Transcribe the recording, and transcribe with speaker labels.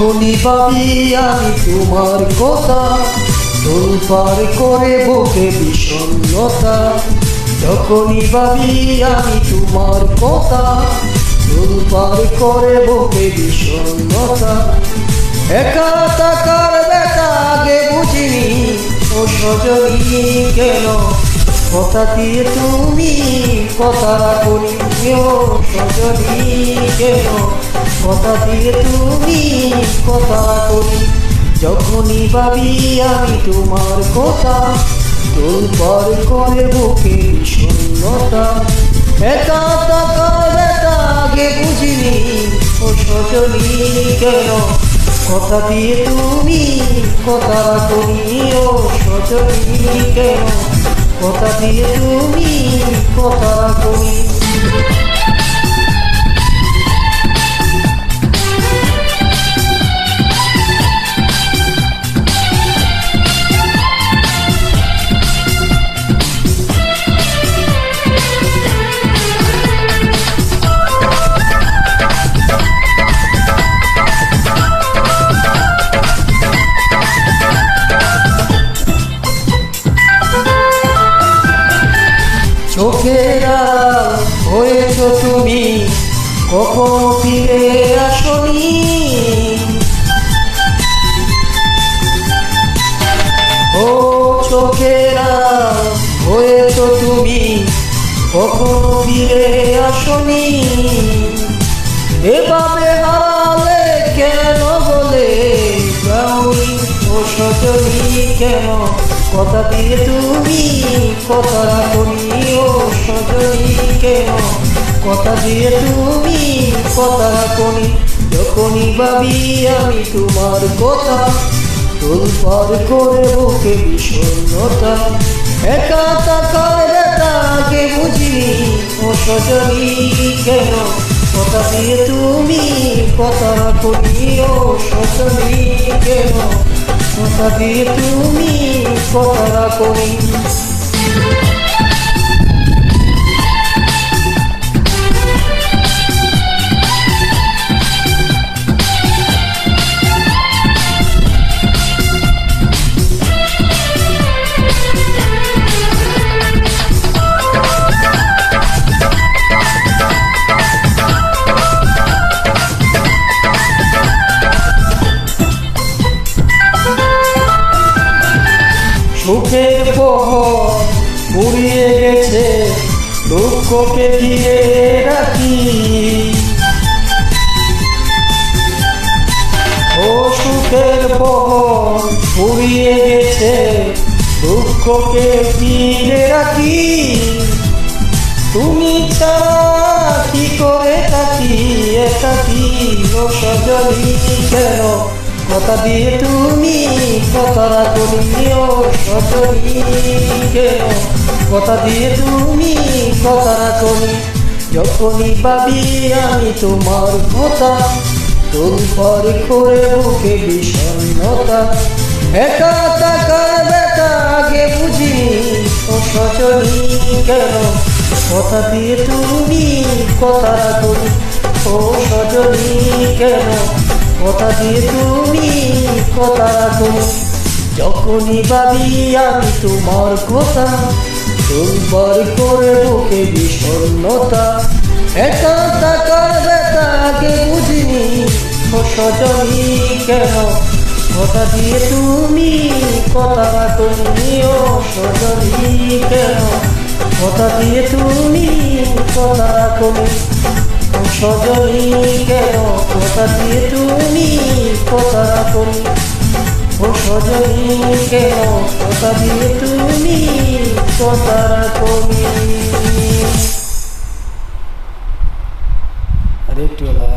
Speaker 1: যখনই ভাবি আমি তোমার কথা, তোলপার করে বুকে বিষণ্ণতা। যখনই ভাবি আমি তোমার কথা, তোলপার করে বুকে বিষণ্ণতা। একা থাকার ব্যথা আগে বুঝিনি, ও সজনী কেন কথা দিয়ে তুমি কথা রাখনি। ও সজনী কেন কথা দিয়ে তুমি কথা রাখনি। যখনই ভাবি আমি তোমার কথা, তোলপার করে বুকে বিষণ্ণতা। একা থাকার ব্যথা আগে বুঝিনি, ও সজনী কেন কথা দিয়ে তুমি কথা রাখনি। ও সজনী কেন কথা দিয়ে তুমি কথা রাখনি। চোখের আড়াল হয়েছ তুমি, কখনো ফিরে আসনি। ও চোখের আড়াল হয়েছ তুমি, কখনো ফিরে আসনি। এভাবে হারালে কেন বলে যাওনি। ও সজনী কেন কথা দিয়ে তুমি কথা রাখনি। ও সজনী কেন কথা দিয়ে তুমি কথা রাখনি। যখনই ভাবি আমি তোমার কথা, তোলপার করে বুকে বিষণ্ণতা। একা থাকার ব্যথা আগে বুঝিনি, ও সজনী কেন কথা দিয়ে তুমি কথা রাখনি। ও সজনী কেন কথা দিয়ে তুমি কথা রাখনি। সুখের প্রহর ফুরিয়ে গেছে, দুঃখকে ঘিরে রাখি। ও সুখের প্রহর ফুরিয়ে গেছে, দুঃখকে ঘিরে রাখি। তুমি ছাড়া কি করে থাকি একাকি। ও সজনী কেন কথা দিয়ে তুমি কথা রাখনি। ও সজনী কেন কথা দিয়ে তুমি কথা রাখনি। যখনই ভাবি আমি তোমার কথা, তোলপার করে বুকে বিষণ্ণতা। একা থাকার ব্যথা আগে বুঝিনি, ও সজনী কেন কথা দিয়ে তুমি কথা রাখনি। ও সজনী কেন কথা দিয়ে তুমি কথা রাখনি। যখনই ভাবি আমি তোমার কথা, তোলপার করে বুকে বিষণ্ণতা। একা থাকার ব্যথা আগে বুঝিনি, ও সজনী কেন কথা দিয়ে তুমি কথা রাখনি। ও সজনী কেন কথা দিয়ে তুমি কথা রাখনি। ও সজনী কেন কথা দিয়ে তুমি কথা রাখনি। ও সজনী কেন কথা দিয়ে তুমি কথা রাখনি। আরে টোলা।